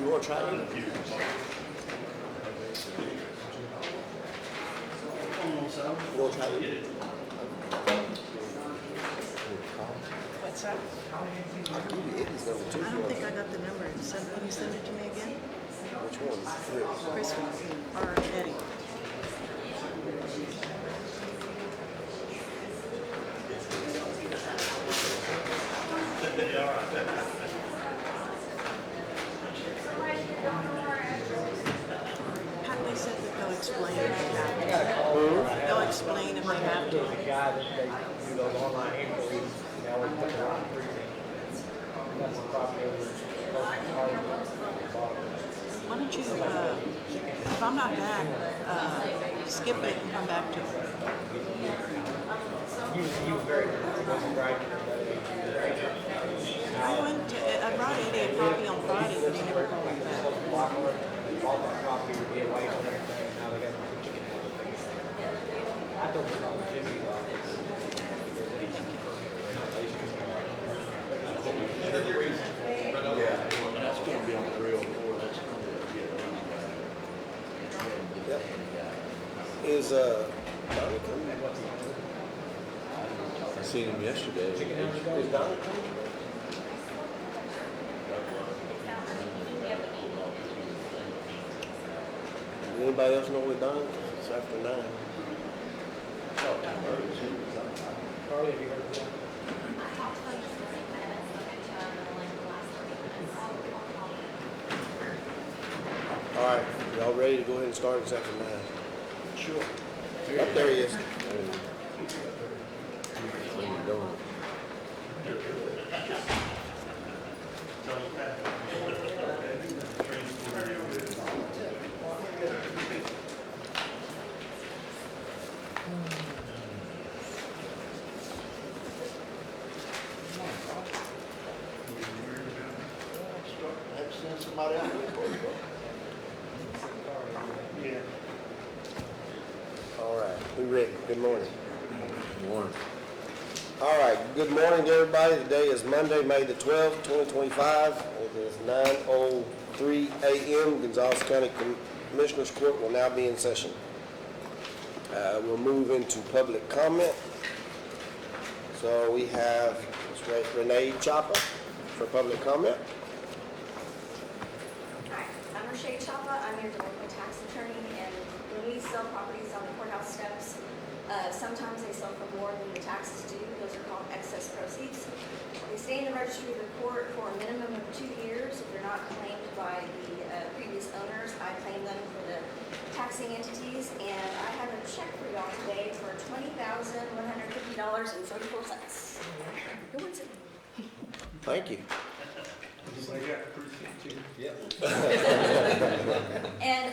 You want to try it? You want to try it? What's that? I'll give you Eddie's number too. I don't think I got the number. Can you send it to me again? Which one? Chris or Eddie? They said that they'll explain if they have to. They'll explain if they have to. The guy that they do those online inquiries, now we put it on free. That's the property over Why don't you, if I'm not back, skip it and come back to it. You very right. I brought Eddie a copy on Friday, but he never called me back. All that property would be away from everything. Now they got the chicken. I told them about Jimmy's office. Yeah, that's going to be on the real board. That's going to be Yep. Is Donnie coming? I seen him yesterday. Is Donnie coming? Anybody else know what Donnie? It's after 9. Carly, have you heard of that? All right, y'all ready to go ahead and start? It's after 9. Sure. Up there he is. Somebody out there for you, bro. Yeah. All right, we ready. Good morning. Good morning. All right, good morning to everybody. Today is Monday, May the 12th, 2025. It is 9:03 a.m. Gonzales County Commissioners Court will now be in session. We'll move into public comment. So we have Ms. Renee Chapa for public comment. I'm your delinquent tax attorney, and when we sell properties on the courthouse steps, sometimes they sell for more than the taxes due. Those are called excess proceeds. They stay in the registry of the court for a minimum of 2 years. If they're not claimed by the previous owners, I claim them for the taxing entities, and I have a check for y'all today for $20,150.34. Who wants it? Thank you. And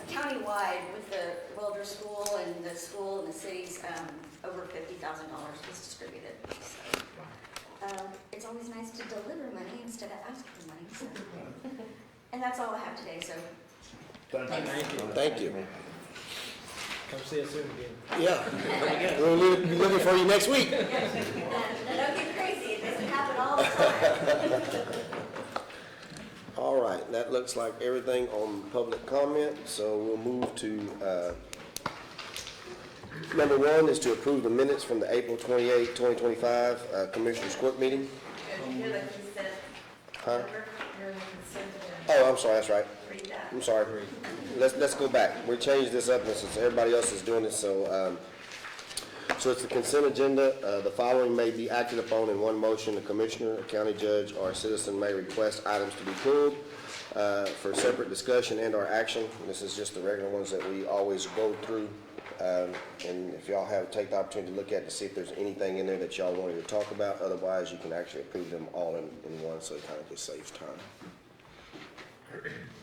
countywide, with the welder school and the school and the cities, over $50,000 was distributed. So, it's always nice to deliver money instead of ask for money. So. And that's all I have today. So, Thank you. Come see us soon again. Yeah, we'll be looking for you next week. now don't get crazy. It doesn't happen all the time. All right, that looks like everything on public comment, so we'll move to number 1 is to approve the minutes from the April 28, 2025 Commissioners Court meeting. You're the consent. Huh? You're the consent. Oh, I'm sorry, that's right. Read that. I'm sorry. Let's go back. We changed this up since everybody else is doing this, so it's the consent agenda. The following may be acted upon in one motion. The commissioner, a county judge, or a citizen may request items to be pulled for separate discussion and/or action. This is just the regular ones that we always go through. And if y'all take the opportunity to look at it to see if there's anything in there that y'all wanted to talk about. Otherwise, you can actually approve them all in one, so it kind of just saves time.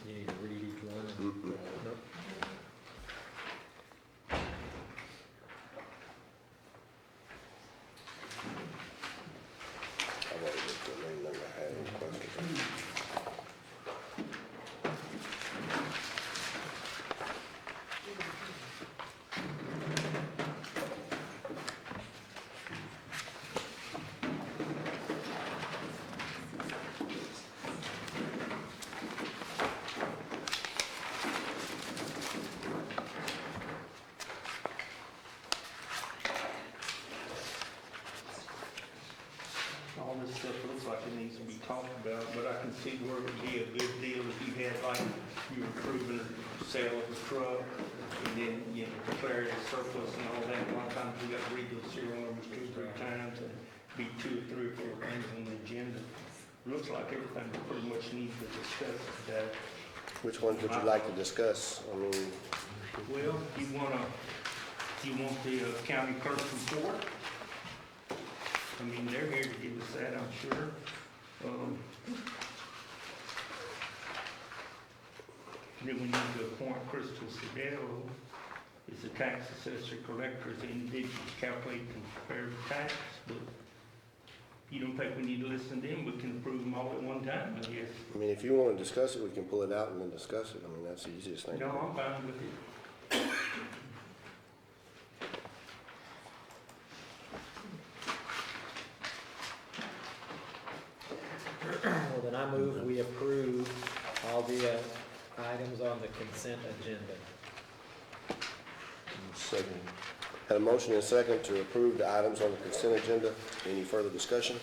You need to read each one. Mm-mm. Nope. I've already looked at them, never had any questions. see where it would be a good deal if you had, like, you were approving a sale of a truck, and then, you know, declare it as surplus and all that. A lot of times we got to read those serial numbers 2 or 3 times, and be 2 or 3 or 4 things on the agenda. Looks like everything we pretty much need to discuss today. Which ones would you like to discuss? I mean, Well, you want the county clerk's report? I mean, they're here to give us that, I'm sure. Then we need to appoint Crystal Sedell as the tax assessor collector, as the individuals calculate and prepare the tax. But you don't think we need to listen to them? We can approve them all at one time, I guess. I mean, if you want to discuss it, we can pull it out and then discuss it. I mean, that's the easiest thing. No, I'm fine with it. Well, then I move we approve all the items on the consent agenda. Second. Had a motion and a second to approve the items on the consent agenda. Any further discussion?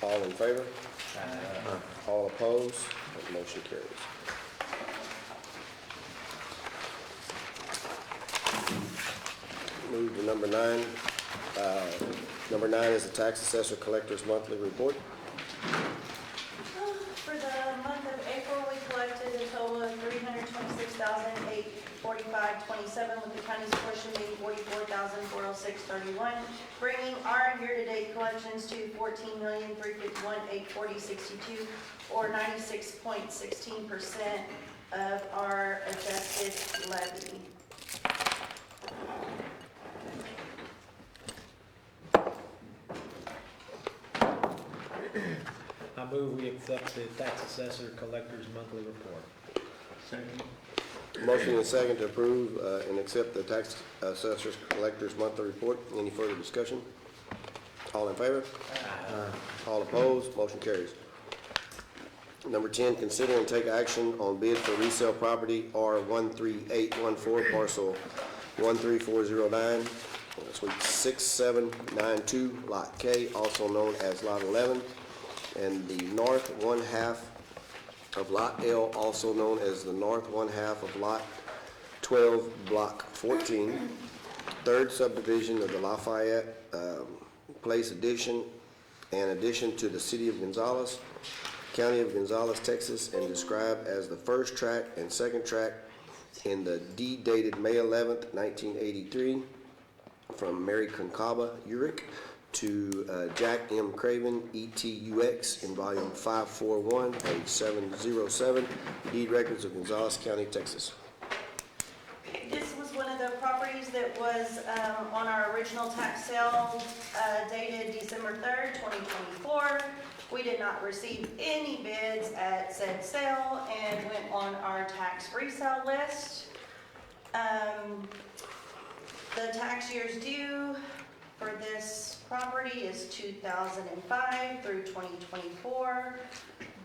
All in favor? All opposed? That motion carries. Move to number 9. Number 9 is the tax assessor collector's monthly report. For the month of April, we collected a total of $326,845.27, with the county's portion being $44,406.31, bringing our year-to-date collections to $14,351,840.62, or 96.16% of our adjusted levy. I move we accept the tax assessor collector's monthly report. Second. Motion and second to approve and accept the tax assessor's collector's monthly report. Any further discussion? All in favor? All opposed? Motion carries. Number 10, consider and take action on bid for resale property R13814, parcel 13409, suite 6792, lot K, also known as lot 11, and the north one half of lot L, also known as the north one half of lot 12, block 14, third subdivision of the Lafayette Place addition and addition to the city of Gonzales, county of Gonzales, Texas, and described as the first tract and second tract in the deed dated May 11th, 1983, from Mary Concaba Urick to Jack M. Craven, ETUX, in volume 541, page 707, deed records of Gonzales County, Texas. This was one of the properties that was on our original tax sale dated December 3rd, 2024. We did not receive any bids at said sale and went on our tax resale list. The tax years due for this property is 2005 through 2024,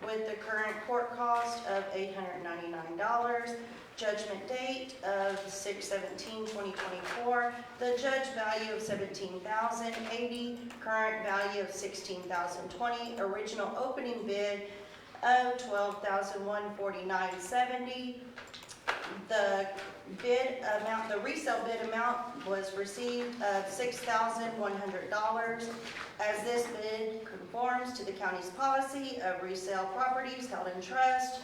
with the current court cost of $899. Judgment date of 6/17/2024. The judge value of $17,080. Current value of $16,020. Original opening bid of $12,149.70. The bid amount, the resale bid amount was received of $6,100, as this bid conforms to the county's policy of resale properties held in trust,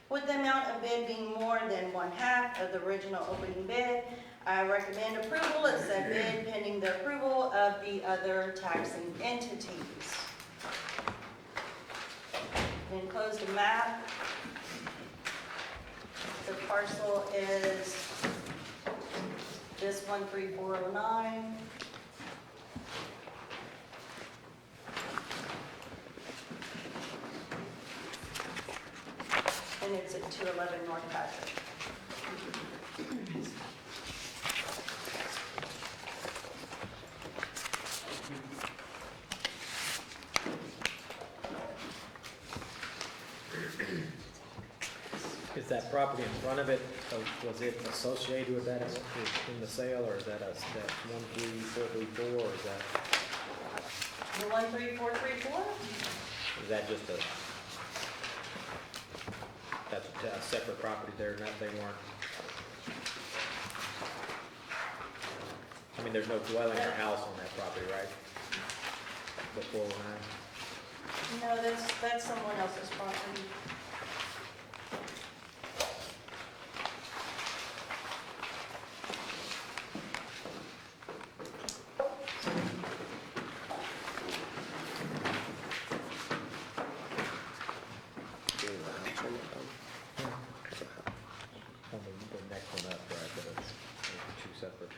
with the amount of bid being more than one half of the original opening bid. I recommend approval of said bid pending the approval of the other taxing entities. Enclosed a map. The parcel is this 13409. And it's at 211 North Patrick. Is that property in front of it, was it associated with that in the sale, or is that that 13434, or is that, The 13434? is that just a separate property there, and that they weren't. I mean, there's no dwelling or house on that property, right? The 409? No, that's someone else's property. On the next one up, right, but it's two separate.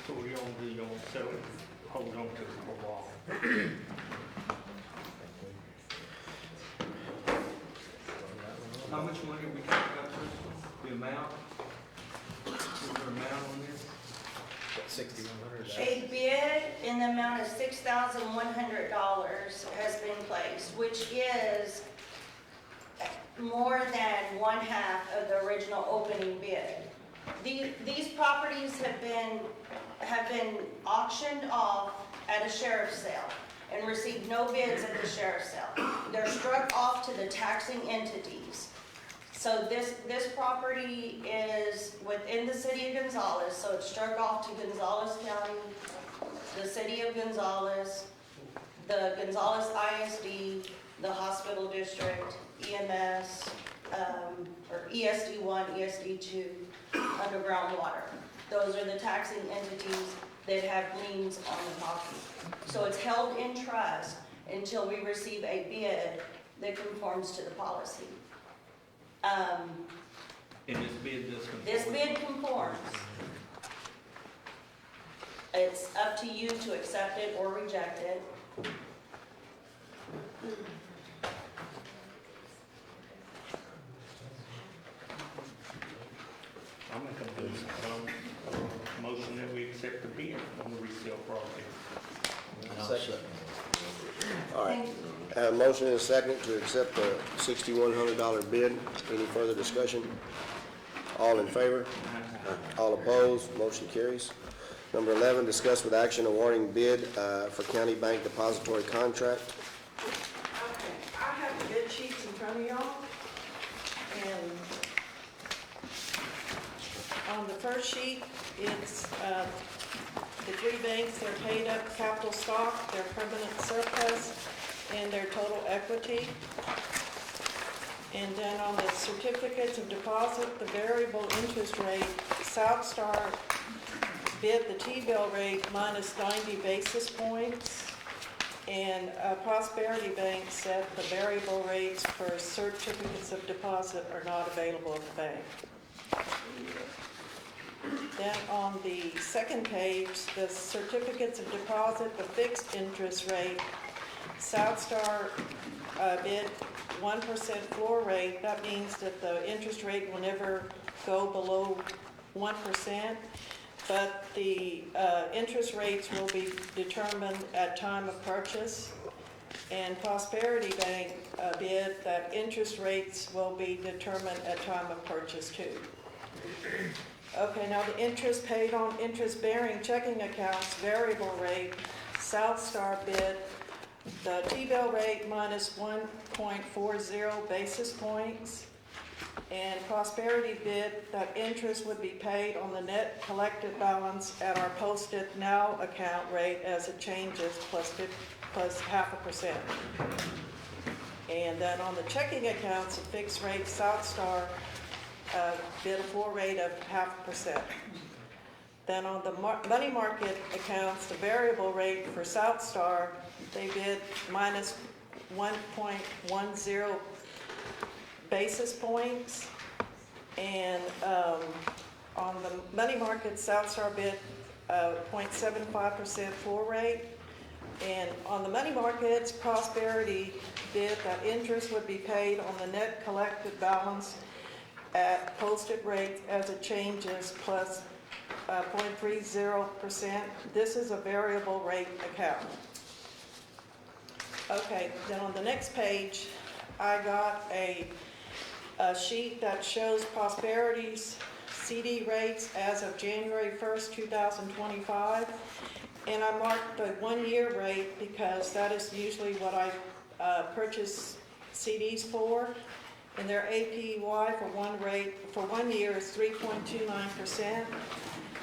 So we gonna sell it, hold on to it for a while. How much money are we talking about, Crystal? The amount? Is there an amount on this? 6,100. A bid in the amount of $6,100 has been placed, which is more than one half of the original opening bid. These properties have been auctioned off at a sheriff's sale and received no bids at the sheriff's sale. They're struck off to the taxing entities. So this property is within the city of Gonzales, so it's struck off to Gonzales County, the city of Gonzales, the Gonzales ISD, the hospital district, EMS, or ESD1, ESD2, underground water. Those are the taxing entities that have liens on the property. So it's held in trust until we receive a bid that conforms to the policy. And this bid does conform? This bid conforms. It's up to you to accept it or reject it. I'm gonna come to this, motion that we accept the bid on the resale property. All right. Thank you. Motion and a second to accept the $6,100 bid. Any further discussion? All in favor? All opposed? Motion carries. Number 11, discuss with action awarding bid for county bank depository contract. Okay, I have the bid sheets in front of y'all, and on the first sheet, it's the three banks, their paid up capital stock, their permanent surplus, and their total equity. And then on the certificates of deposit, the variable interest rate, South Star bid the T-bill rate minus 90 basis points. And Prosperity Bank said the variable rates for certificates of deposit are not available at the bank. Then on the second page, the certificates of deposit, the fixed interest rate, South Star bid 1% floor rate. That means that the interest rate will never go below 1%. But the interest rates will be determined at time of purchase. And Prosperity Bank bid that interest rates will be determined at time of purchase too. Okay, now the interest paid on interest-bearing checking accounts, variable rate, South Star bid the T-bill rate minus 1.40 basis points. And Prosperity bid that interest would be paid on the net collected balance at our posted now account rate as it changes plus 0.5%. And then on the checking accounts, a fixed rate Southstar bid a floor rate of 0.5%. Then on the money market accounts, the variable rate for Southstar, they bid minus 1.10 basis points. And on the money market, Southstar bid 0.75% floor rate. And on the money markets, Prosperity bid that interest would be paid on the net collected balance at posted rates as it changes plus 0.30%. This is a variable rate account. Okay, then on the next page, I got a sheet that shows Prosperity's CD rates as of January 1st, 2025. And I marked the 1-year rate because that is usually what I purchase CDs for. And their APY for 1 year is 3.29%.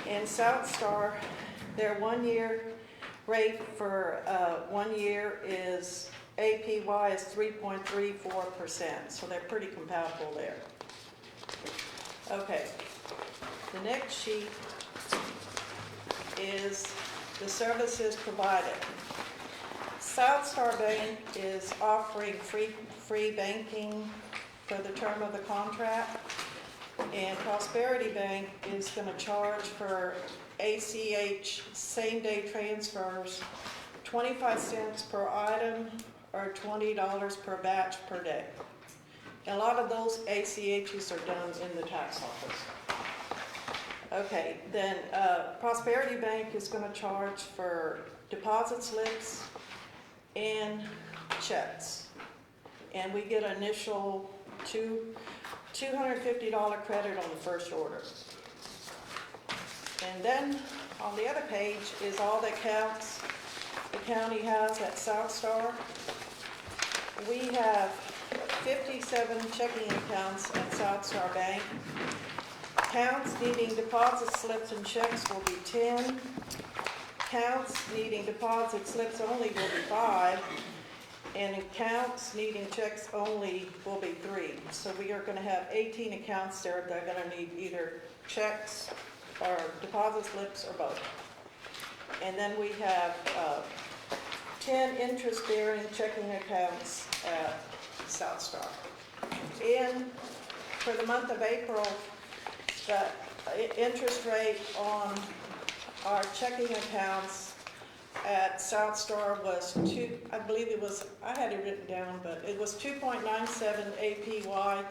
And Southstar, their 1-year rate for 1 year is APY is 3.34%. So they're pretty compatible there. Okay, the next sheet is the services provided. Southstar Bank is offering free banking for the term of the contract, and Prosperity Bank is going to charge for ACH same-day transfers 25 cents per item or $20 per batch per day. And a lot of those ACHs are done in the tax office. Okay, then Prosperity Bank is going to charge for deposit slips and checks. And we get an initial $250 credit on the first order. And then on the other page is all the accounts the county has at Southstar. We have 57 checking accounts at Southstar Bank. Accounts needing deposit slips and checks will be 10. Accounts needing deposit slips only will be 5. And accounts needing checks only will be 3. So we are going to have 18 accounts there that are going to need either checks or deposit slips or both. And then we have 10 interest-bearing checking accounts at Southstar. For the month of April, the interest rate on our checking accounts at Southstar was I believe it was, I had it written down, but it was 2.97 APY.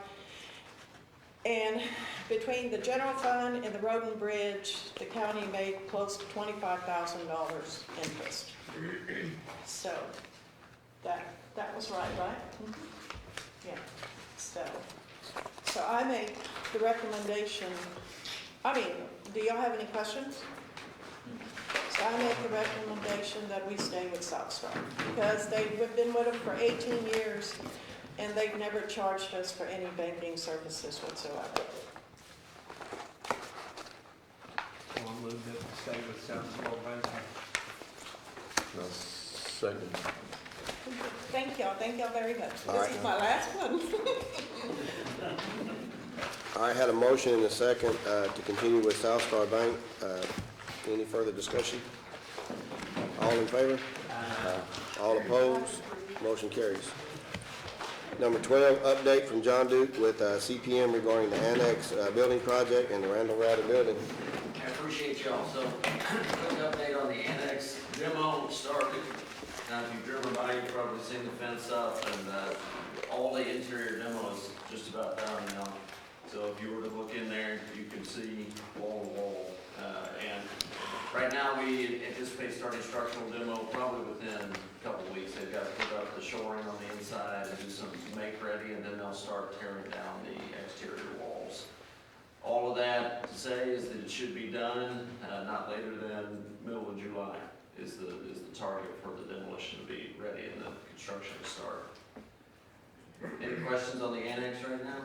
And between the general fund and the road and bridge, the county made close to $25,000 interest. So that was right? Mm-hmm. Yeah. So I make the recommendation. Do y'all have any questions? So I make the recommendation that we stay with Southstar because they've been with them for 18 years and they've never charged us for any banking services whatsoever. I'll move that we stay with Southstar Bank. Second. Thank y'all very much. All This right. is my last one. I had a motion and a second to continue with Southstar Bank. Any further discussion? All in favor? All opposed? Motion carries. Number 12, update from John Duke with CPM regarding the annex building project and the Randall Router building. I appreciate y'all. So, quick update on the annex demo started. Now, if you've driven by, you've probably seen the fence up, and all the interior demo is just about done now. So, if you were to look in there, you can see wall to wall. And right now, we anticipate starting structural demo probably within a couple of weeks. They've got to put up the shoring on the inside and do some make ready, and then they'll start tearing down the exterior walls. All of that to say is that it should be done not later than middle of July is the target for the demolition to be ready and the construction to start. Any questions on the annex right now?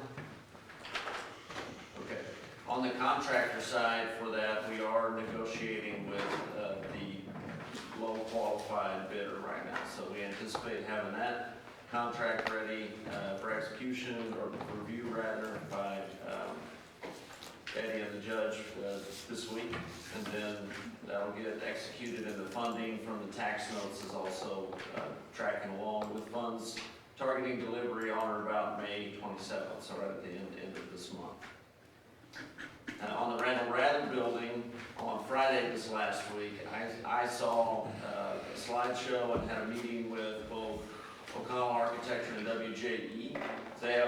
On the contractor side for that, we are negotiating with the low qualified bidder right now. So we anticipate having that contract ready for execution, or for review rather, by Eddie and the judge this week. And then that'll get executed, and the funding from the tax notes is also tracking along with funds targeting delivery on or about May 27th, so right at the end of this month. On the Randall Rather building, on Friday this last week, I saw a slideshow and had a meeting with both O'Connell Architecture and WJE. They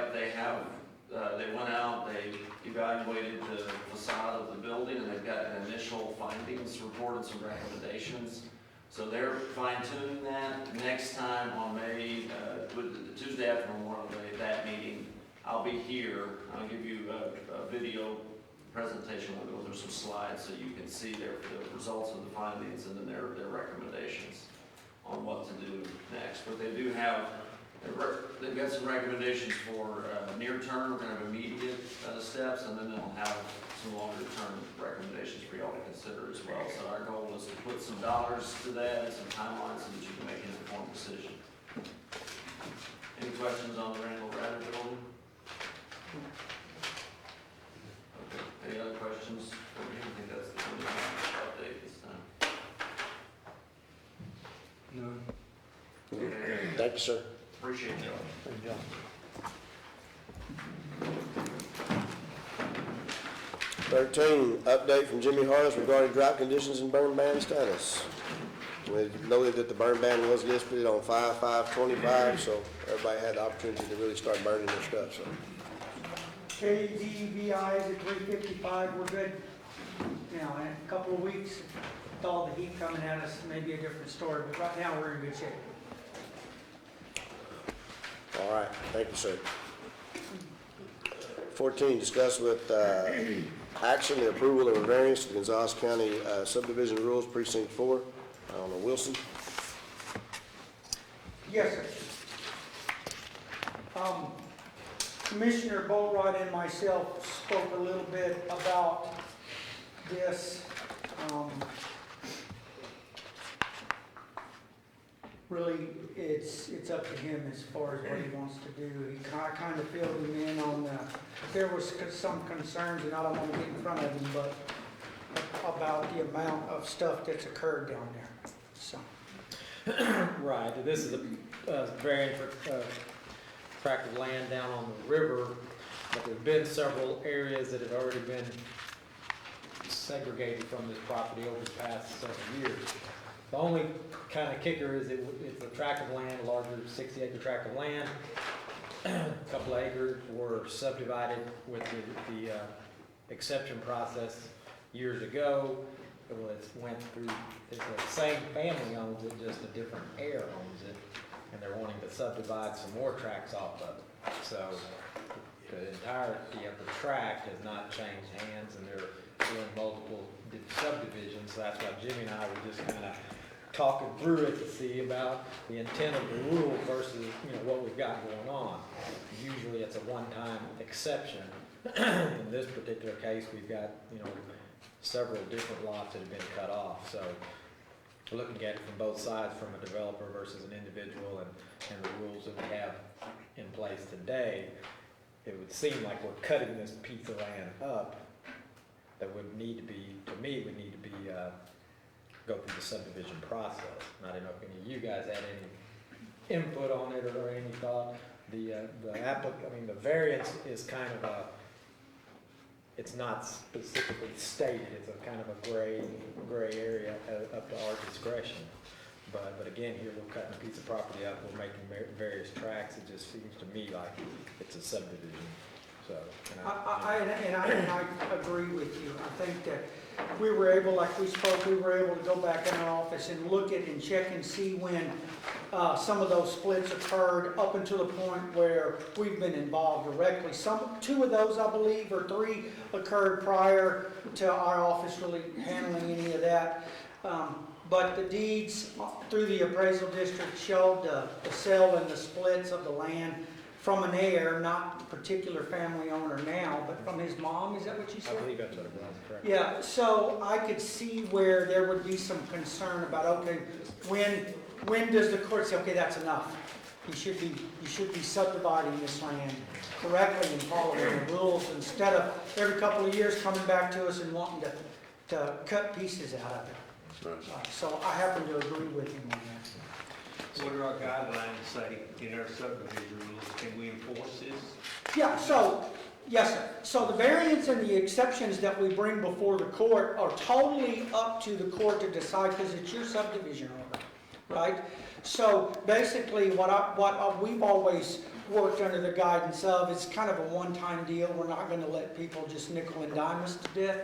went out, they evaluated the facade of the building, and they've got an initial findings report and some recommendations. So they're fine tuning that. Next time on May, the Tuesday after Memorial Day, that meeting, I'll be here. I'll give you a video presentation. I'll go through some slides so you can see the results of the findings and then their recommendations on what to do next. But they do have, they've got some recommendations for near term, kind of immediate steps, and then they'll have some longer term recommendations for y'all to consider as well. So our goal is to put some dollars to that and some timelines so that you can make an informed decision. Any questions on the Randall Rather building? Okay. Any other questions for me? I think that's the only update this time. No. Okay. Thank you, sir. Appreciate you. Good job. 13, update from Jimmy Harris regarding drought conditions and burn ban status. We noted that the burn ban was listed on 5/5/25, so everybody had the opportunity to really start burning their stuff, so. KDVI is at 355, we're good. Now, in a couple of weeks, with all the heat coming at us, maybe a different story, but right now, we're in good shape. All right, thank you, sir. 14, discuss with action the approval of a variance to the Gonzales County subdivision rules, precinct 4, on Wilson. Yes, sir. Commissioner Boatright and myself spoke a little bit about this. Really, it's up to him as far as what he wants to do. I kind of filled him in on there was some concerns, and I don't want to get in front of him, but about the amount of stuff that's occurred down there, so. Right, this is a variant for tract of land down on the river, but there've been several areas that have already been segregated from this property over the past several years. The only kind of kicker is it's a tract of land, a larger 60-acre tract of land. A couple of acres were subdivided with the exception process years ago. It's the same family owns it, just a different heir owns it, and they're wanting to subdivide some more tracts off of it. So the entirety of the tract has not changed hands, and they're doing multiple subdivisions. So that's why Jimmy and I were just kind of talking through it to see about the intent of the rule versus, what we've got going on. Usually it's a one-time exception. In this particular case, we've got, several different lots that have been cut off. So looking at it from both sides, from a developer versus an individual, and the rules that we have in place today, it would seem like we're cutting this piece of land up that would need to be, to me, would need to be go through the subdivision process. And I don't know if any of you guys had any input on it or any thought. The variance is kind of it's not specifically stated. It's a kind of a gray area up to our discretion. But again, here we're cutting a piece of property up. We're making various tracts. It just seems to me like it's a subdivision. So, I agree with you. I think that we were able, like we spoke, we were able to go back in our office and look at and check and see when some of those splits occurred up until the point where we've been involved directly. Two of those, I believe, or three occurred prior to our office really handling any of that. But the deeds through the appraisal district showed the sale and the splits of the land from an heir, not a particular family owner now, but from his mom, is that what you I said? believe that's what it was, correct? Yeah, so I could see where there would be some concern about, okay, when does the court say, okay, that's enough? You should be subdividing this land correctly and following the rules instead of every couple of years coming back to us and wanting to cut pieces out of it. So I happen to agree with him on that. What do our guidelines say in our subdivision rules? Can we enforce this? Yeah, so, yes, sir. So the variance and the exceptions that we bring before the court are totally up to the court to decide because it's your subdivision order, right? So basically what we've always worked under the guidance of is kind of a one-time deal. We're not going to let people just nickel and dime us to death.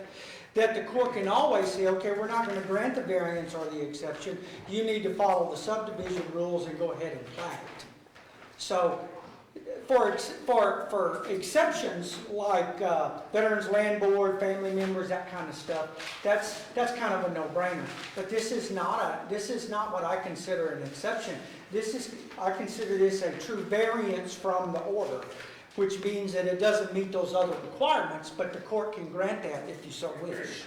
That the court can always say, okay, we're not going to grant the variance or the exception. You need to follow the subdivision rules and go ahead and plat. So for exceptions like Veterans Land Board, family members, that kind of stuff, that's kind of a no-brainer. But this is not what I consider an exception. I consider this a true variance from the order, which means that it doesn't meet those other requirements, but the court can grant that if you so wish.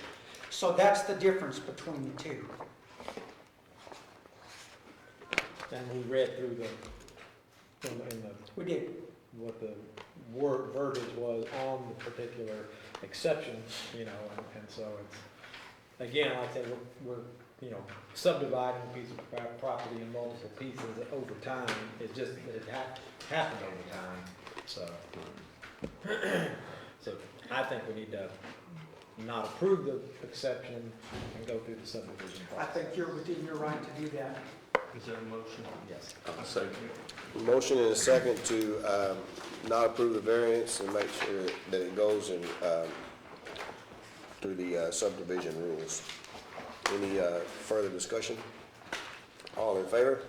So that's the difference between the two. And we read through We did. what the verbiage was on the particular exception, you know, and so it's, again, like I said, we're subdividing a piece of property in multiple pieces over time. It's just that it happened over time, so. So I think we need to not approve the exception and go through the subdivision I process. think you're within your right to do that. Is there a motion? Yes. Motion and a second to not approve the variance and make sure that it goes in through the subdivision rules. Any further discussion? All in favor?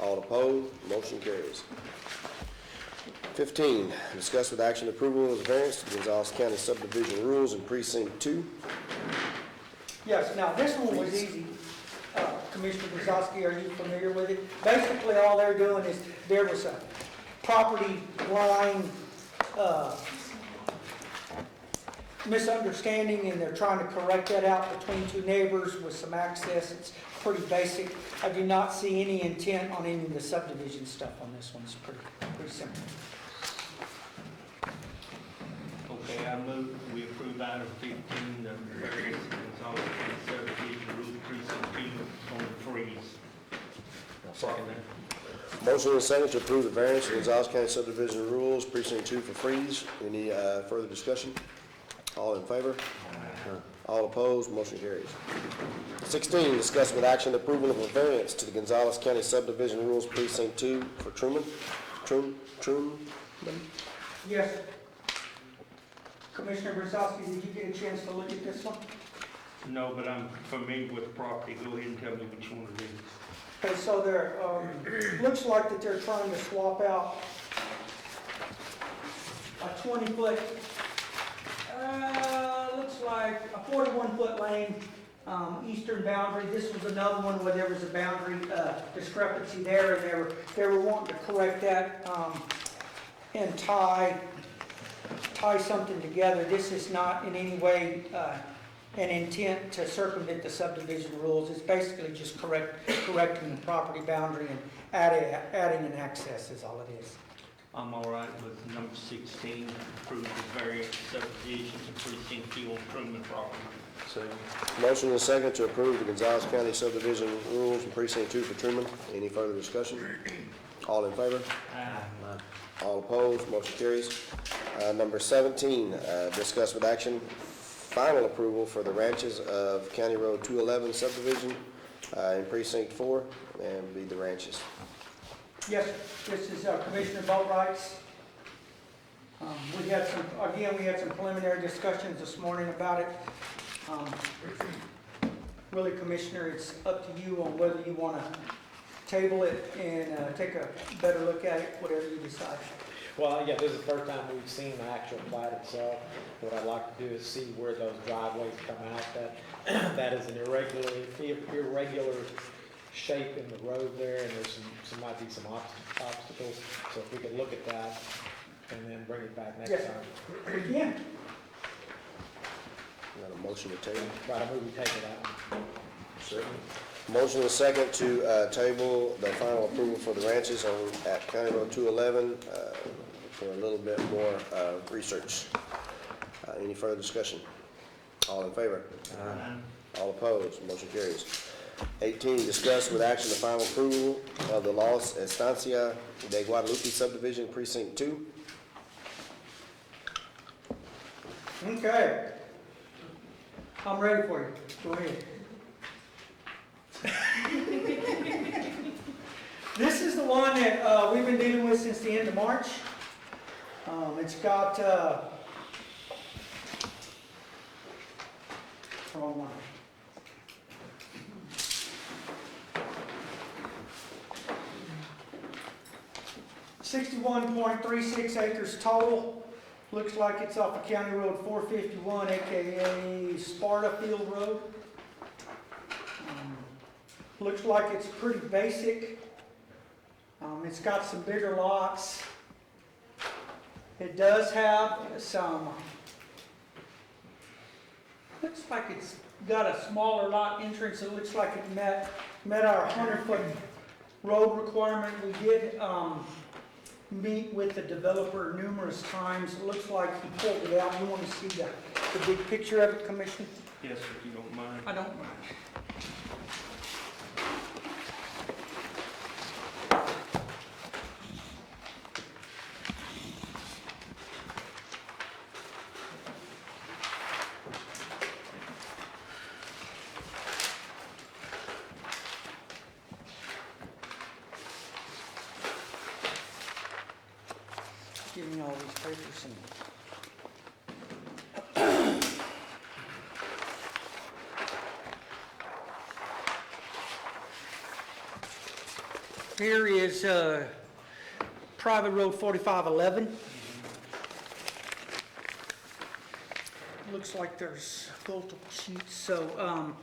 All opposed? Motion carries. 15, discuss with action approval of the variance to Gonzales County subdivision rules in precinct 2. Yes, now this one was easy. Commissioner Brzezowski, are you familiar with it? Basically, all they're doing is, there was a property line misunderstanding, and they're trying to correct that out between two neighbors with some access. It's pretty basic. I do not see any intent on any of the subdivision stuff on this one. It's pretty simple. Okay, I move we approve item 15, the variance Gonzales County subdivision rule precinct 2 on the freeze. I'll second that. Motion and a second to approve the variance to Gonzales County subdivision rules precinct 2 for freeze. Any further discussion? All in favor? All opposed? Motion carries. 16, discuss with action approval of a variance to the Gonzales County subdivision rules precinct 2 for Truman. Yes. Commissioner Brzezowski, did you get a chance to look at this one? No, but I'm familiar with the property. Go ahead and tell me which one it is. Okay, so there, looks like that they're trying to swap out a 20-foot, looks like a 41-foot lane, eastern boundary. This was another one where there was a boundary discrepancy there, and they were wanting to correct that and tie something together. This is not in any way an intent to circumvent the subdivision rules. It's basically just correcting the property boundary and adding an access is all it is. I'm all right with number 16, approve the variance subdivision to precinct 2 on Truman property. Motion and a second to approve the Gonzales County subdivision rules in precinct 2 for Truman. Any further discussion? All in favor? All opposed? Motion carries. Number 17, discuss with action final approval for the ranches of County Road 211 subdivision in precinct 4, and be the ranches. Yes, this is Commissioner Boatrights. We had some preliminary discussions this morning about it. Really, Commissioner, it's up to you on whether you want to table it and take a better look at it, whatever you decide. Well, yeah, this is the first time we've seen the actual plat itself. What I'd like to do is see where those driveways come out. That is an irregular shape in the road there, and there's some might might be some obstacles, so if we could look at that and then bring it back next Yes. time. We can. Got a motion to table? Right, I move we take it out. Certainly. Motion and second to table the final approval for the ranches on, at County Road 211 for a little bit more research. Any further discussion? All in favor? All opposed? Motion carries. 18, discuss with action the final approval of the Los Estancia de Guadalupe subdivision precinct 2. Okay. I'm ready for you. Go ahead. This is the one that we've been dealing with since the end of March. It's got, wrong one. .36 acres total. Looks like it's off of County Road 451, AKA Sparta Field Road. Looks like it's pretty basic. It's got some bigger lots. It does have some, looks like it's got a smaller lot entrance. It looks like it met our 100-foot road requirement. We did meet with the developer numerous times. It looks like he pulled it out. You want to see the big picture of it, Commissioner? Yes, if you don't mind. I don't mind. Give me all these papers and. Here is private road 4511. Looks like there's multiple sheets, so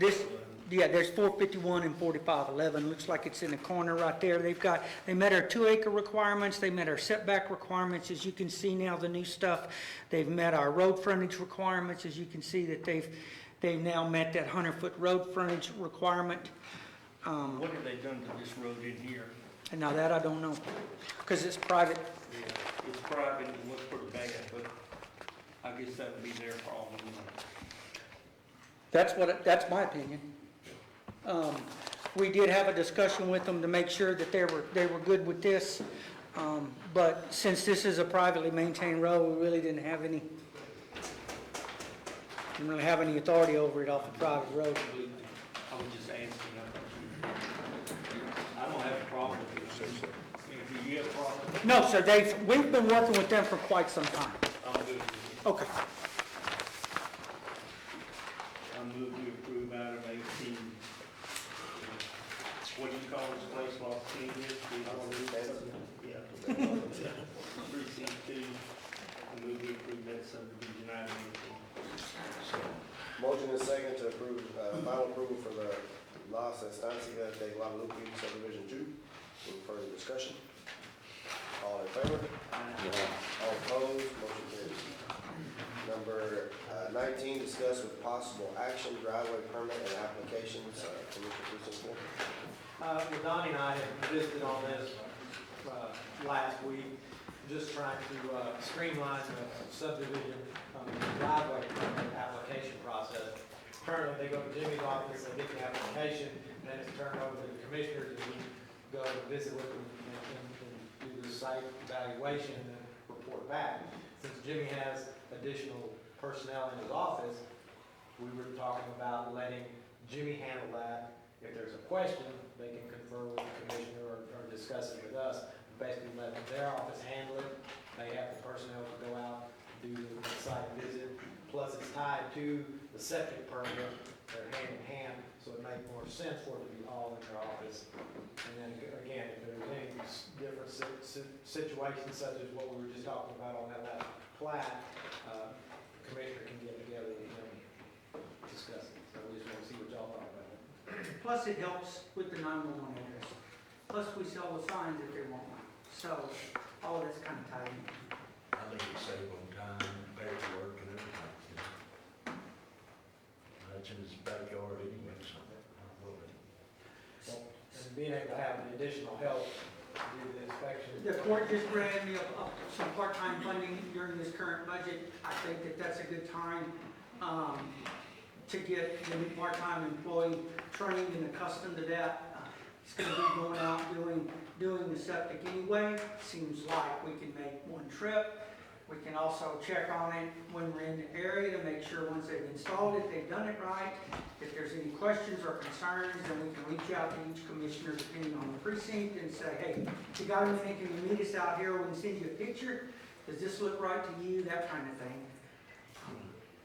this, yeah, there's 451 and 4511. Looks like it's in the corner right there. They met our 2-acre requirements. They met our setback requirements. As you can see now, the new stuff. They've met our road frontage requirements. As you can see that they've now met that 100-foot road frontage requirement. What have they done to this road in here? And now that I don't know, because it's private. Yeah, it's private, it looks pretty bad, but I guess that would be their problem. That's my opinion. We did have a discussion with them to make sure that they were good with this. But since this is a privately maintained road, we really didn't really have any authority over it off a private road. I was just asking. I don't have a problem with it. If you have a problem, No, sir, we've been working with them for quite some time. I'm good. Okay. I move to approve item 18. What do you call this place, Los Angeles? Yeah. Precinct 2. I move to approve that subdivision item 18. Motion and second to approve, final approval for the Los Estancia de Guadalupe subdivision 2. Any further discussion? All in favor? All opposed? Motion carries. Number 19, discuss with possible action driveway permit and applications. Commissioner Precinct 4. Well, Donnie and I had visited on this last week, just trying to streamline the subdivision driveway permit application process. Currently, they go to Jimmy's office, they get the application, and then it's turned over to the commissioners, and we go and visit with them and do the site evaluation and then report back. Since Jimmy has additional personnel in his office, we were talking about letting Jimmy handle that. If there's a question, they can confer with the commissioner or discuss it with us. Basically letting their office handle it. They have the personnel to go out, do the site visit. Plus it's tied to the septic permit. They're hand in hand, so it makes more sense for it to be all in their office. And then again, if there's any different situations such as what we were just talking about on that last plat, commissioner can get together with him, discuss it. So we just want to see what y'all thought about it. Plus it helps with the 911 address. Plus we sell the signs if they want one. So all of that's kind of tied in. I think it save on time, paperwork and everything. That's in his backyard anyway, so. And being able to have the additional help to do the inspection. The court just granted me some part-time funding during this current budget. I think that that's a good time to get the new part-time employee trained and accustomed to that. He's gonna be going out doing the septic anyway. Seems like we can make one trip. We can also check on it when we're in the area to make sure once they've installed it, they've done it right. If there's any questions or concerns, then we can reach out to each commissioner depending on the precinct and say, hey, you got a minute, can you meet us out here? We can send you a picture. Does this look right to you? That kind of thing.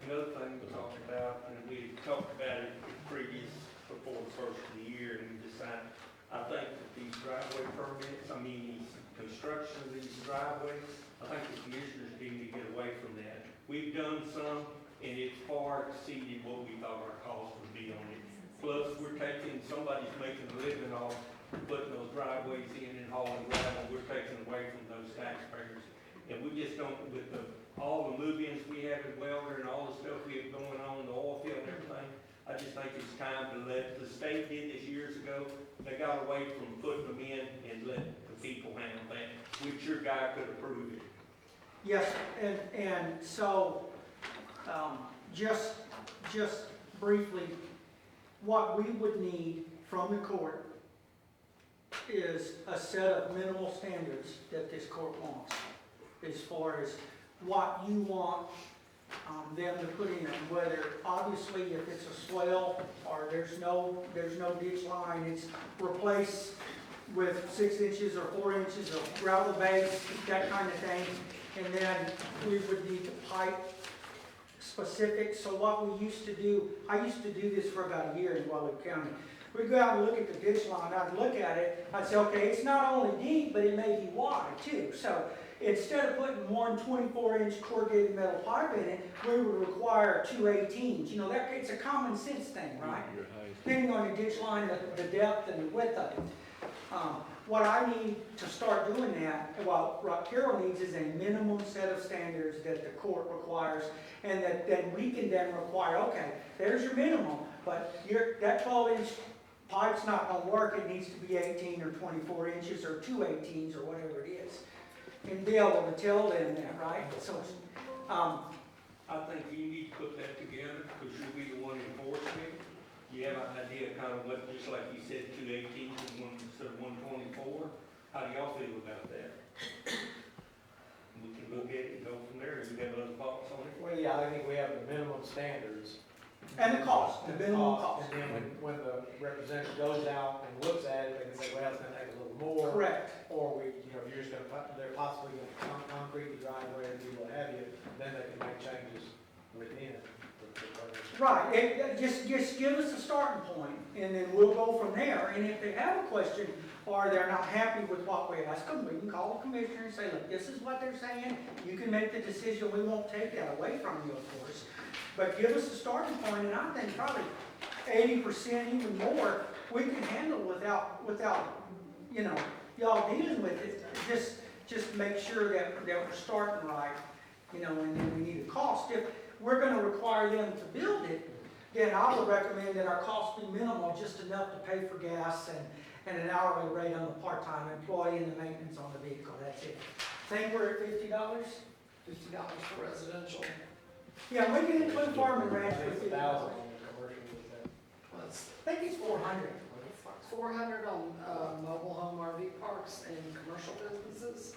Another thing we talked about, and we talked about it previous, before the first of the year, and we decided, I think that these driveway permits, these construction of these driveways, I think the commissioners need to get away from that. We've done some, and it's far exceeded what we thought our cost would be on it. Plus, we're taking, somebody's making a living off putting those driveways in and hauling gravel, we're taking away from those taxpayers. And we just don't, with all the move-ins we have in Welder and all the stuff we have going on, the oil field and everything, I just think it's time to let, the state did this years ago, they got away from putting them in and let the people handle that, which your guy could approve it. Yes, and so, just briefly, what we would need from the court is a set of minimal standards that this court wants, as far as what you want them to put in, whether, obviously, if it's a swell or there's no ditch line, it's replaced with 6 inches or 4 inches of gravel base, that kind of thing. And then we would need to pipe specific. So what we used to do, I used to do this for about a year in Waldo County. We'd go out and look at the ditch line, I'd look at it, I'd say, okay, it's not only deep, but it may be wide too. So instead of putting one 24-inch corrugated metal pipe in it, we would require 2 18s. You know, it's a common sense thing, right? Depending on the ditch line, the depth and the width of it. What I need to start doing that, what Carol needs is a minimum set of standards that the court requires, and that then we can then require, okay, there's your minimum, but that 12-inch pipe's not going to work, it needs to be 18 or 24 inches or 2 18s or whatever it is. And be able to tell them that, right? So, I think you need to put that together, because you'll be the one enforcing it. You have an idea kind of what, just like you said, 2 18s and one instead of 124. How do y'all feel about that? We can look at it and go from there. You have other thoughts on it? Well, yeah, I think we have the minimum standards. and the cost, the minimum cost. And then when the representative goes out and looks at it, they can say, well, it's gonna take a little more. Correct. Or you're just gonna, they're possibly gonna concrete the driveway or do what have you, then they can make changes within. Right, just give us a starting point, and then we'll go from there. And if they have a question, or they're not happy with what we ask them, we can call the commissioner and say, look, this is what they're saying. You can make the decision. We won't take that away from you, of course. But give us a starting point, and I think probably 80%, even more, we can handle without y'all dealing with it. Just make sure that we're starting right, and then we need a cost. If we're going to require them to build it, then I would recommend that our cost be minimal, just enough to pay for gas and an hourly rate on the part-time employee and the maintenance on the vehicle. That's it. Think we're at $50? $50 for residential. Yeah, we can include farm and ranch with $50. $1,000 on the commercial with that. Well, it's I think it's 400. 400 on mobile home RV parks and commercial businesses,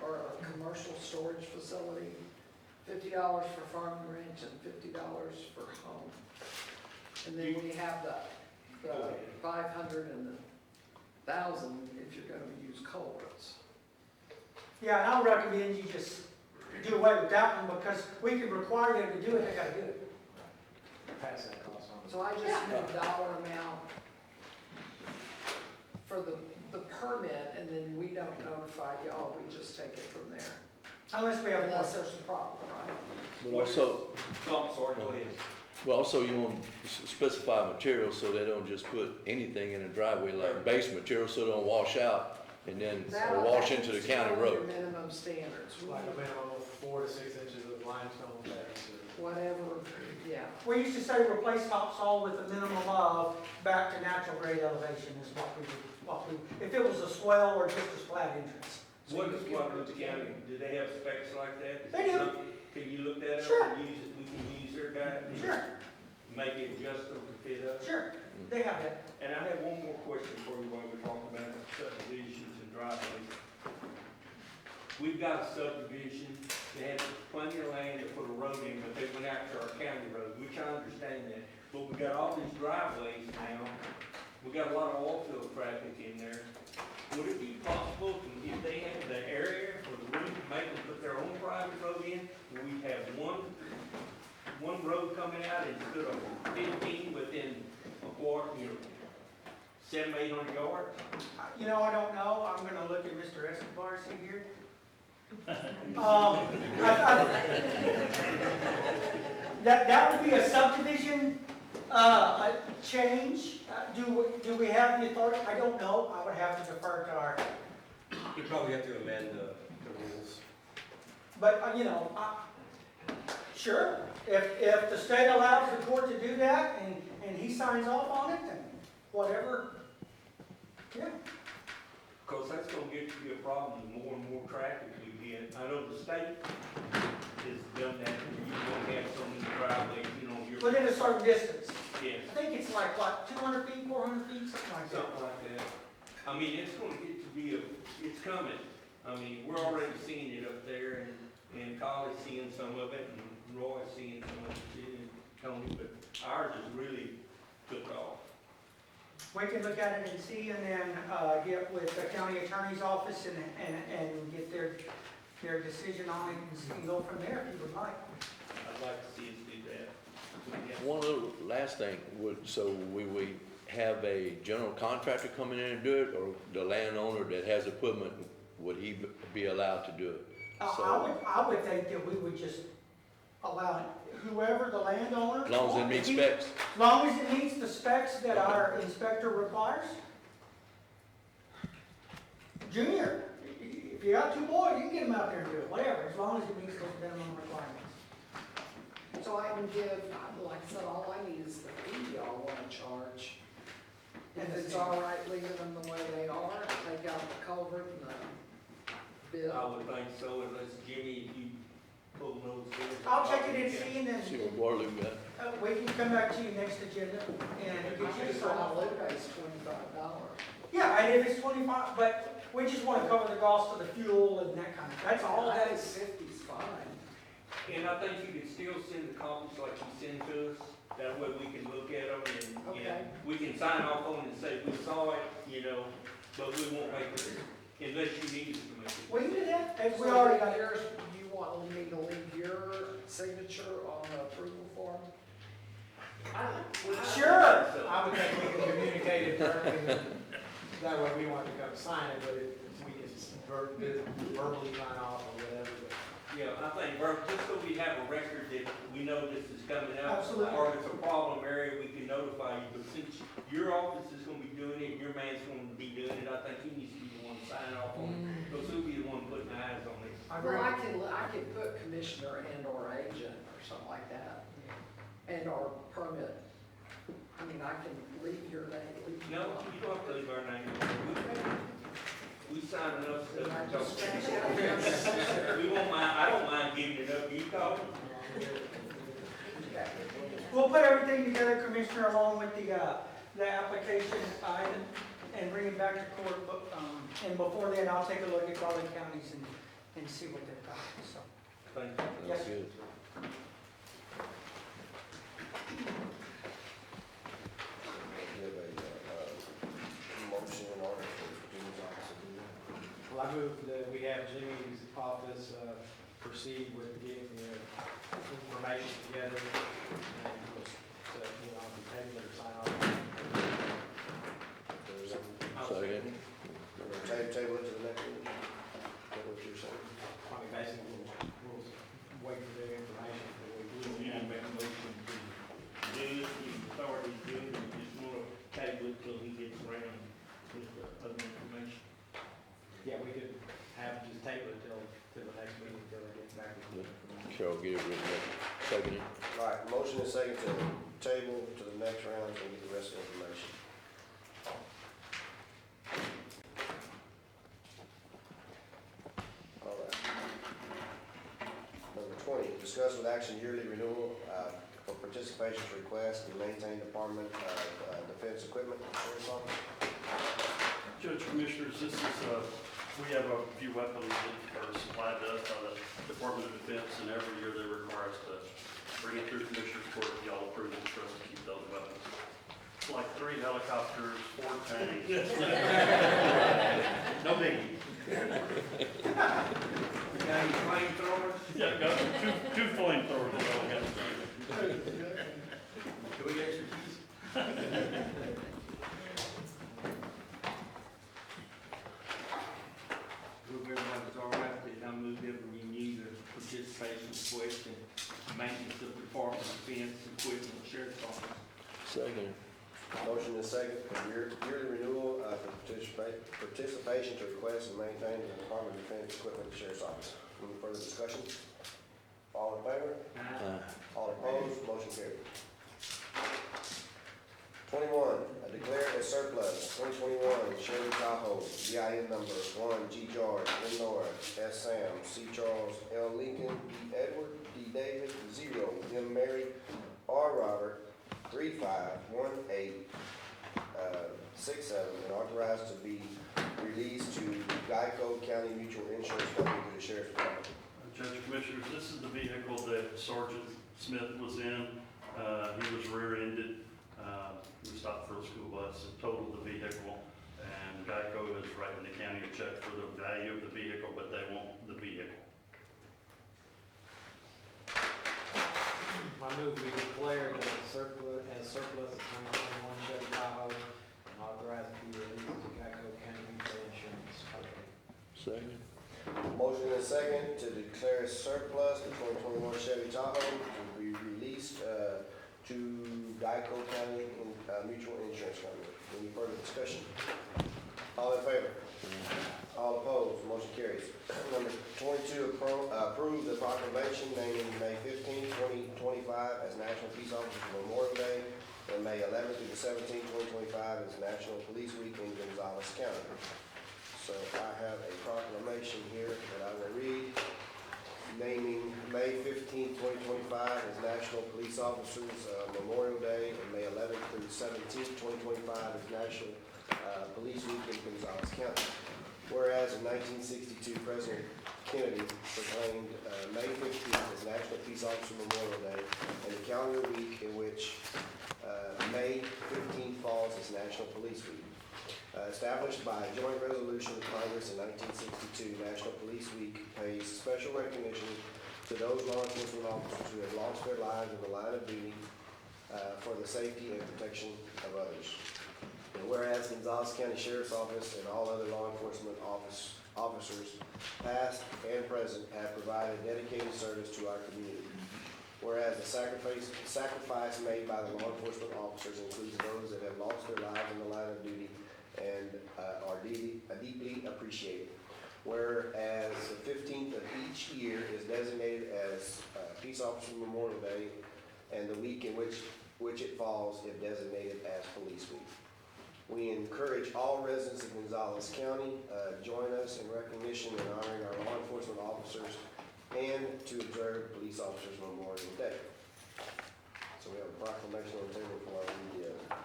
or a commercial storage facility. $50 for farm and ranch and $50 for home. And then we have the 500 and the 1,000 if you're going to use culverts. Yeah, and I would recommend you just do away with that one, because we can require them to do it, they gotta do it. Pass that cost on. So I just need a dollar amount for the permit, and then we don't notify y'all, we just take it from there. Unless we have Unless one. there's a problem, right? But also, Oh, sorry, go ahead. Well, also you want to specify materials so they don't just put anything in a driveway like base material so it don't wash out and then, or wash into the county Your road. minimum standards, Like a minimum of 4 to 6 inches of limestone base or. whatever, yeah. We used to say replace topsoil with a minimum of back to natural grade elevation is what we, if it was a swell or just a flat entrance. What is Guadalupe County, do they have specs like that? They do. Can you look that up? Sure. And use it, we can use their guide? Sure, Make it adjustable to fit up? sure, they have that. And I have one more question for you while we're talking about subdivisions and driveways. We've got a subdivision that has plenty of land to put a road in, but they went out to our county road, which I understand that. But we got all these driveways now, we got a lot of oil field traffic in there. Would it be possible, if they have the area or the room to make them put their own private road in, where we have one road coming out instead of 15 within a quarter, 700-800 yards? You know, I don't know, I'm gonna look at Mr. Escobar, see here. That would be a subdivision, a change. Do we have the authority? I don't know, I would have to defer to our, You probably have to amend the rules. but, sure. If the state allows the court to do that and he signs off on it, then whatever, yeah. Because that's gonna get to be a problem, the more and more traffic we get. I know the state has done that, you don't have so many driveways, you're. Within a certain distance. Yes, I think it's like, what, 200 feet, 400 feet, something like that. something like that. I mean, it's gonna get to be it's coming. I mean, we're already seeing it up there, and Collie's seeing some of it, and Roy's seeing some of it too, and Tony, but ours is really took off. We can look at it and see, and then get with the county attorney's office and get their decision on it and go from there if you would like. I'd like to see us do that. Yeah. One little last thing, so we have a general contractor coming in and do it, or the landowner that has equipment, would he be allowed to do it? I would think that we would just allow whoever the landowner. As long as it meets specs? As long as it meets the specs that our inspector requires. Junior, if you got two boys, you can get them out there and do it, whatever, as long as it meets those minimum requirements. So I can give, like I said, all I need is the fee y'all wanna charge. If it's all right leaving them the way they are, take out the culvert and the bid. I would think so, unless Jimmy, if you pull those. I'll check it and see, and then See what Waterloo got? we can come back to you next agenda and get you a Just sign off. on Lupe's $25. Yeah, and if it's 25, but we just want to cover the cost of the fuel and that kind of, that's all I that think is. 50's fine. And I think you could still send the copies like you send to us, that way we can look at them and, Okay. we can sign off on it and say, we saw it, but we won't make it, unless you need us to make it. We can do that, as we So already got it. yours, you want me to leave your signature on the approval form? Sure. I would think we can communicate it directly, that way we want to come sign it, but we can verbally sign off or whatever. Yeah, I think, Bert, just so we have a record that we know this is coming up. Absolutely. Or if it's a problem area, we can notify you, but since your office is gonna be doing it, your man's gonna be doing it, I think he needs to be the one to sign off on it, because he'll be the one putting eyes on it. Well, I can put commissioner and or agent or something like that, and or permit. I mean, I can leave your name. No, you don't have to leave our name. We sign enough stuff. I just scratch out. We won't mind, I don't mind giving it up, you call it. We'll put everything together, Commissioner, along with the application and bring it back to court. But, and before then, I'll take a look at all the counties and see what they've got, so. Thank you. Yes. That's good. We have a motion in order for Jimmy's office to do that. Well, I move that we have Jimmy's office proceed with getting the information together and just, the table or sign off. There's a- Second. Table it to the next meeting. Is that what you're saying? I mean, basically, we'll wait for their information. You need to make a motion to other information. Yeah, we could have, just table it till the next meeting, until they get back with it. Cheryl, get it written up. Second it. All right, motion and second to table to the next round, so we get the rest of the information. All right. Number 20, discuss with action yearly renewal for participation request to maintain Department of Defense Equipment Sheriff's Office. Judge Commissioners, this is, we have a few weapons that are supplied to us by the Department of Defense, and every year they require us to bring it through Commissioners Court, and y'all approve it for us to keep those weapons. It's like 3 helicopters, 4 tanks. No biggie. Got any flamethrowers? Yeah, got two flamethrowers is all we got. Can we get your keys? Hope everybody's all right, that I move that we renew the participation request and maintenance of Department of Defense Equipment Sheriff's Office. Second. Motion and second for yearly renewal for participation to request and maintain the Department of Defense Equipment Sheriff's Office. Any further discussion? All in favor? All opposed? Motion carried. 21, declare as surplus 2021 Chevy Tahoe, VIN number 1 G George, N Nora, S Sam, C Charles, L Lincoln, D Edward, D David, 0, M Mary, R Robert, 351867, and authorized to be released to Geico County Mutual Insurance Company to the Sheriff's Department. Judge Commissioners, this is the vehicle that Sergeant Smith was in. He was rear-ended. We stopped for a school bus and totaled the vehicle, and Geico is writing the county a check for the value of the vehicle, but they want the vehicle. I move we declare the surplus, of 2021 Chevy Tahoe, and authorize it to be released to Geico County Mutual Insurance Company. Second. Motion and second to declare surplus the 2021 Chevy Tahoe to be released to Geico County Mutual Insurance Company. Any further discussion? All in favor? All opposed? Motion carries. Number 22, approve the proclamation naming May 15, 2025 as National Peace Officers Memorial Day and May 11 through the 17th, 2025 as National Police Week in Gonzales County. So I have a proclamation here that I will read, naming May 15, 2025 as National Police Officers Memorial Day and May 11th through 17th, 2025 as National Police Week in Gonzales County. Whereas in 1962, President Kennedy proclaimed May 15th as National Peace Officer Memorial Day and the calendar week in which May 15th falls as National Police Week. Established by a joint resolution of Congress in 1962, National Police Week pays special recognition to those law enforcement officers who have lost their lives in the line of duty for the safety and protection of others. And whereas Gonzales County Sheriff's Office and all other law enforcement officers, past and present, have provided dedicated service to our community. Whereas the sacrifice made by the law enforcement officers includes those that have lost their lives in the line of duty and are deeply appreciated. Whereas the 15th of each year is designated as Peace Officer Memorial Day, and the week in which it falls is designated as Police Week. We encourage all residents of Gonzales County join us in recognition and honoring our law enforcement officers and to observe Police Officers Memorial Day. So we have a proclamation on the table for our media. I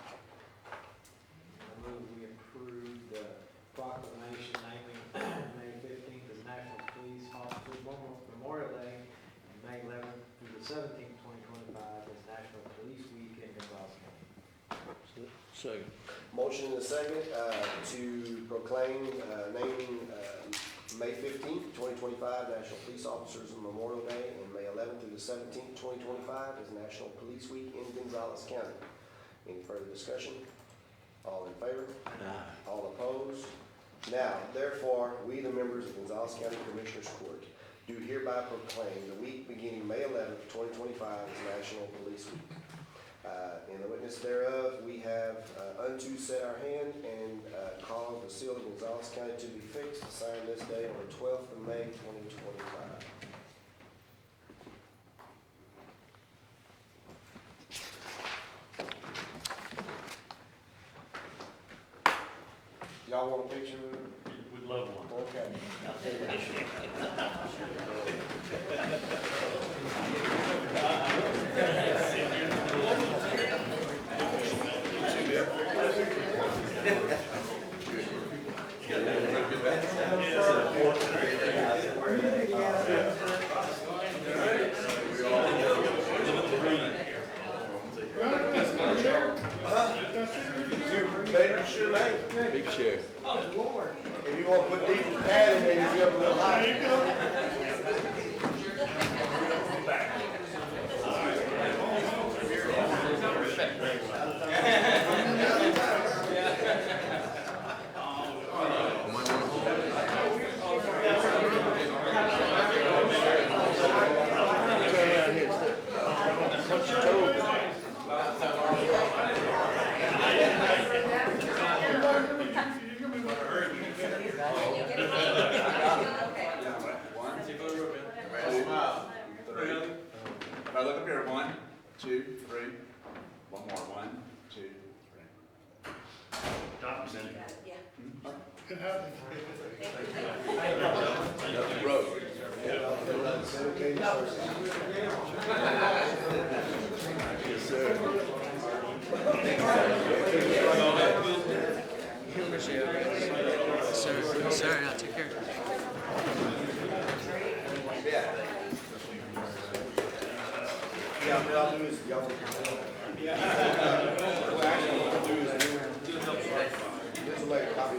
move we approve the proclamation naming May 15th as National Police Officers Memorial Day and May 11th through the 17th, 2025 as National Police Week in Gonzales County. Second. Motion and a second to proclaim naming May 15th, 2025 National Police Officers Memorial Day and May 11th through the 17th, 2025 as National Police Week in Gonzales County. Any further discussion? All in favor? All opposed? Now, therefore, we, the members of Gonzales County Commissioners Court, do hereby proclaim the week beginning May 11th, 2025 as National Police Week. In the witness thereof, we have unto set our hand and call the seal of Gonzales County to be fixed, signed this day on the 12th of May, 2025. Y'all want a picture of it? We'd love one. Okay. Big chair. If you want to put these pad in there, you feel a little high. If I look up here, 1, 2, 3. One more, 1, 2, 3. Top percent. Yeah. Road. Yes, sir. Sir, I'll take care. Yeah, what I'll do is, y'all. What actually what I'll do is, this will make a copy.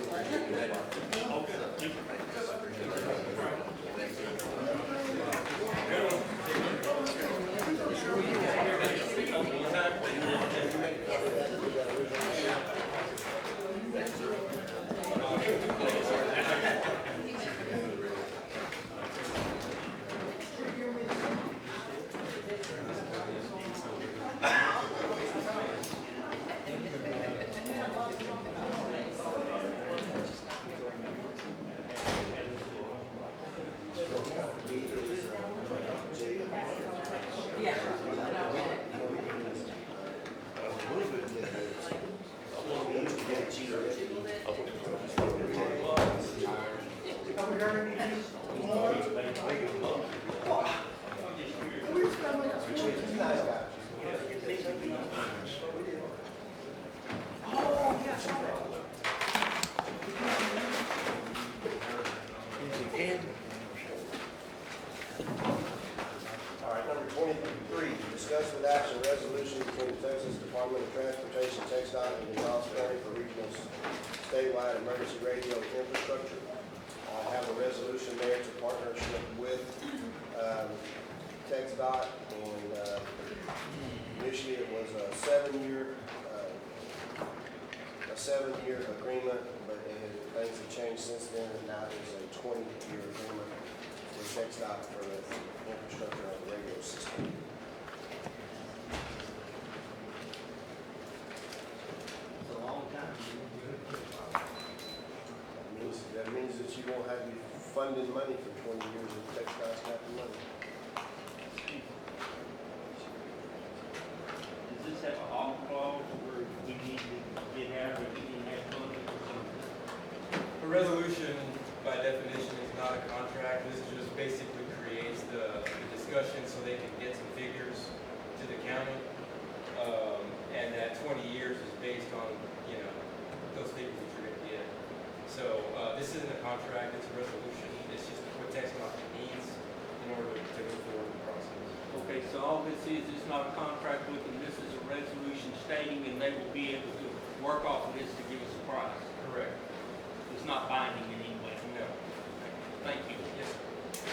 All right, number 23, discuss with action resolution between the Texas Department of Transportation, TxDOT, and Gonzales County for regional statewide emergency radio infrastructure. I have a resolution there to partnership with TxDOT, and initially it was a seven-year agreement, but things have changed since then, and now it's a 20-year agreement with TxDOT for the infrastructure of the radio system. It's a long time. That means that you won't have any funded money for 20 years if TxDOT's got the money. Does this have a hog clause where we need to get out or we need to have funding or something? A resolution, by definition, is not a contract. This just basically creates the discussion so they can get some figures to the county. And that 20 years is based on, those figures that you're gonna get. So, this isn't a contract, it's a resolution. It's just what TxDOT needs in order to move forward in the process. Okay, so all this is, it's not a contract with them, this is a resolution stating and they will be able to work off of this to give us a price. Correct. It's not binding in any way. No. Thank you. Yes, sir.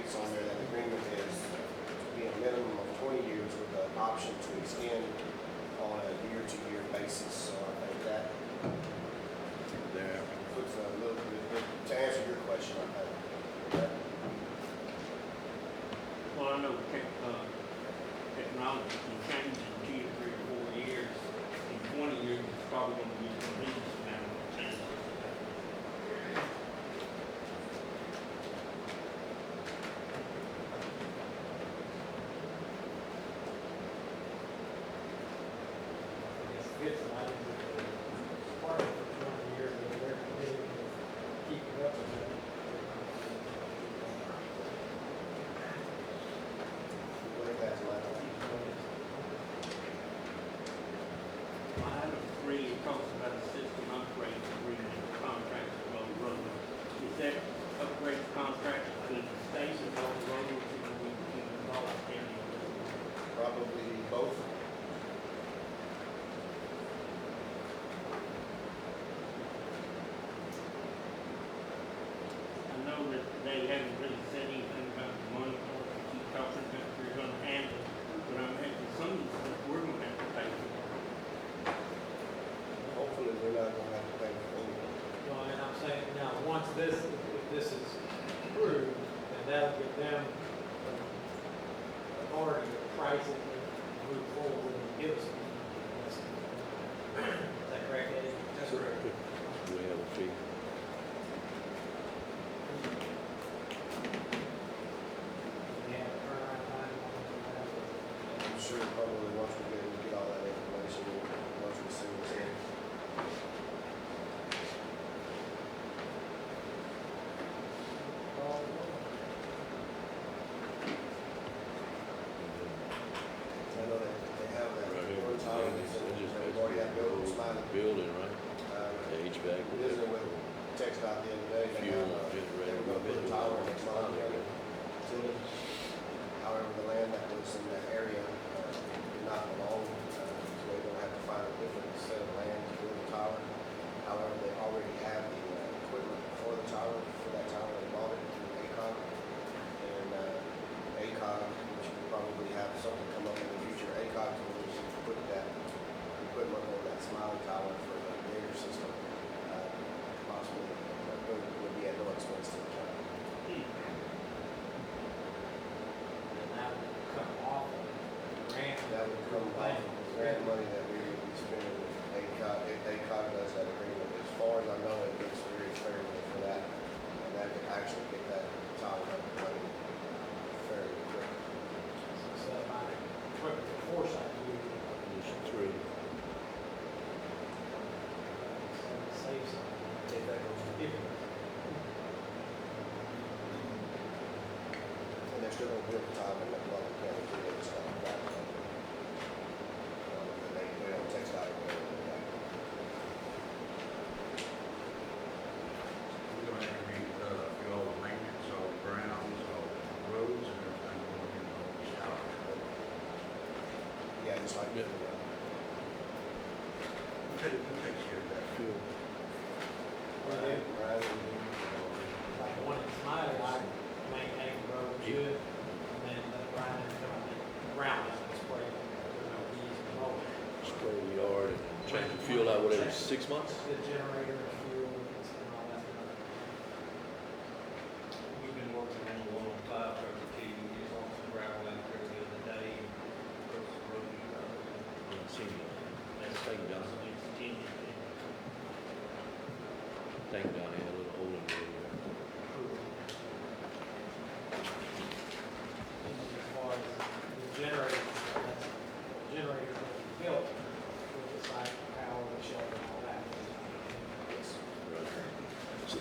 states on there that the agreement is to be a minimum of 20 years with the option to extend on a year-to-year basis. So I think that There. puts a little bit, to answer your question, I think. that- Well, I know technology can change in 2 or 3 or 4 years. In 20 years, it's probably going to be a tremendous amount of change. It's not easy to park for 20 years, and they're continuing to keep it up with it. I think that's my Item 3, it talks about a system upgrade agreement, contract with Road Road. Is that upgrade contract with the state of Road Road, or is it with Gonzales County? probably both. I know that they haven't really said anything about the money, or if you keep talking about they're gonna handle it, but I'm having some of the stuff we're gonna have to pay for. Hopefully, we're not gonna have to pay for anything. Well, and I'm saying, now, once this, if this is approved, then that'll give them authority to price it and move forward and give us. Is that correct, Eddie? That's correct. Do we have a fee? Yeah, turnaround time. I'm sure probably once we get all that information, once we see what's in. I know that they have that Right here. one time, they've already had buildings smiling. Building, right? The HVAC. visiting with TxDOT the other day, they Fuel, have, they generator, were gonna put a tower in Smiling County. building. However, the land that was in that area did not belong, so they're gonna have to find a different set of land to build the tower. However, they already have the equipment for the tower, they bought it through ACOG. And ACOG, which will probably have something come up in the future, ACOG will just put that equipment on that Smiling Tower for the data system. Possibly, would be at no expense to the county. And that would come off of the grant. That would come off of the grant money that we would be spending with ACOG, if ACOG does that agreement. As far as I know, it looks very favorable for that, and that could actually get that tower up and running fairly quick. So my equipment for foresight, we There's three. save some. If that goes to If- And they're still gonna build the tower in that Lubbock County too, they just haven't got it. And they don't text out. We're gonna have to be, do all the maintenance, all the grounds, all the roads and everything going in all this tower. Yeah, just like. Yeah. Who takes care of that? Fuel. Right. Like the one in Smiley, I maintain the road good, and then let Brian come around it and spray it. You know, we use the mower. Spray the yard and change the fuel out, whatever, 6 months? The generator, fuel, and all that. We've been working on the 105 truck to get on some gravel out there the other day. Across the road. Thank Don. Thank Don, he had a little hole in the road there. As far as the generator, that's, the generator that we built with the site power, the shelter, and all that. So,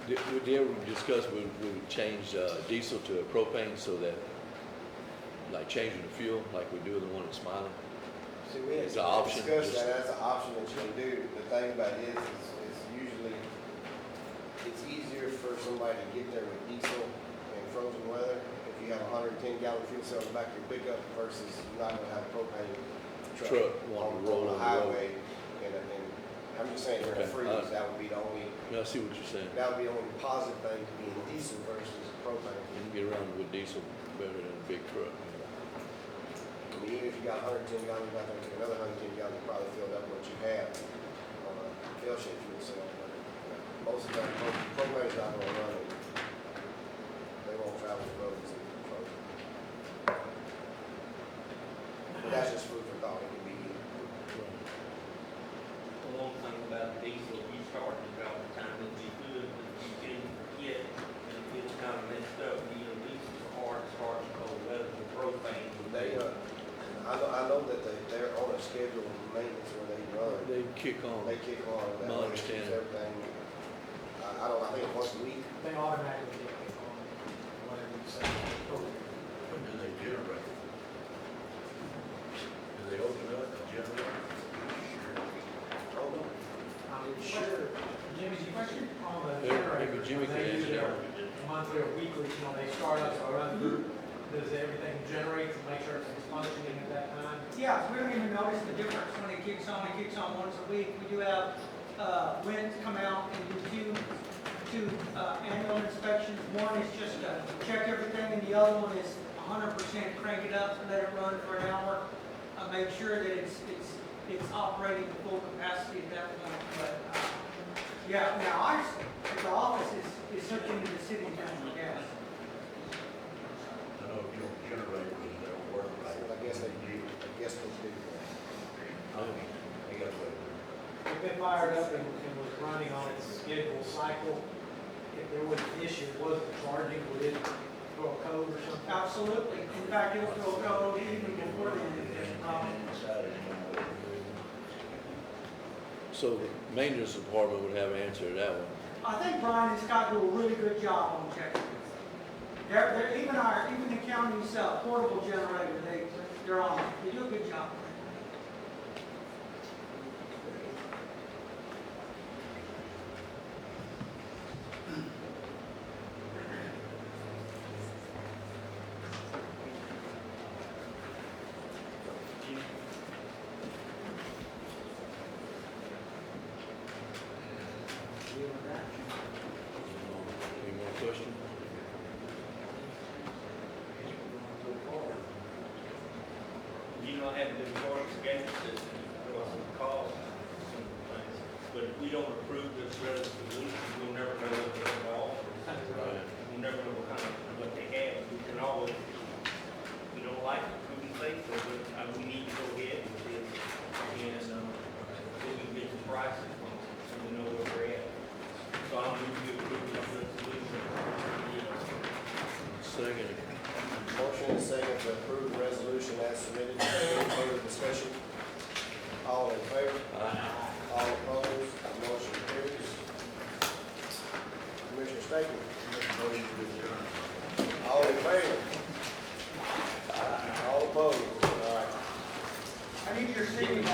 did you ever discuss, we would change diesel to propane so that, like changing the fuel, like we do the one in Smiling? See, we had It's an option, discussed just- that, that's an option that you can do. The thing about it is usually, it's easier for somebody to get there with diesel in frozen weather if you have a 110-gallon fuel cell in the back of your pickup versus you're not gonna have a propane truck One to roll on the on the road. highway. And I'm just saying, during Okay, freeze, that would be the only, Yeah, I see what you're saying. that would be the only positive thing to being diesel versus propane. You can get around with diesel better than a big truck. I mean, even if you got 110 gallons, I think another 110 gallons, you probably filled up what you have on a fail shaped fuel cell. But most of the time, propane's not gonna run it. They won't travel the roads and frozen. But that's just food for thought, it can be eaten. The one thing about diesel, you start it all the time, it'll be good, but you can forget, and it gets kind of messed up, you know, diesel's hard, starts cold weather, the propane. They, I know that they're on a schedule of maintenance where they run. They kick on. They kick on. That My way it keeps understanding. everything. I don't, I think it's once a week. They automatically get kicked on, whatever you say. When do they generate? Do they open up and generate? Oh, no. I'm sure, Jimmy's question on the Maybe generator. Jimmy can They answer usually that are monthly or weekly, you know, they start up, so run through, does everything generate to make sure it's functioning at that time? Yeah, we don't even notice the difference when it kicks on once a week. We do have, winds come out and do two annual inspections. One is just to check everything, and the other one is 100% crank it up and let it run for an hour. Make sure that it's operating at full capacity at that point. But, yeah, now the office is hooked into the city natural gas. I know if you don't generate, they'll work right. I guess they do. They got to. If it fired up and was running on its scheduled cycle, if there was an issue, it wasn't charging, would it throw a code or something? Absolutely. In fact, it will go even before then if there's a problem. So the maintenance department would have an answer to that one. I think Brian and Scott do a really good job on checking. Even the county's portable generator, they're on it. They do a good job. Any more questions? You don't have the water schedule system, because of the cost, some things. But if we don't approve this resolution, we'll never know what they're involved. We'll never know what they have. We can always, we don't like it, we can say so, but we need to go ahead with this. And, we can get the prices from them, so we know where we're at. So I'm going to approve this resolution. Second. Motion is second to approve the resolution as submitted. Any further discussion? All in favor? All opposed? Motion carries. Commissioner Staken? All in favor? All opposed? All right. I need your signature.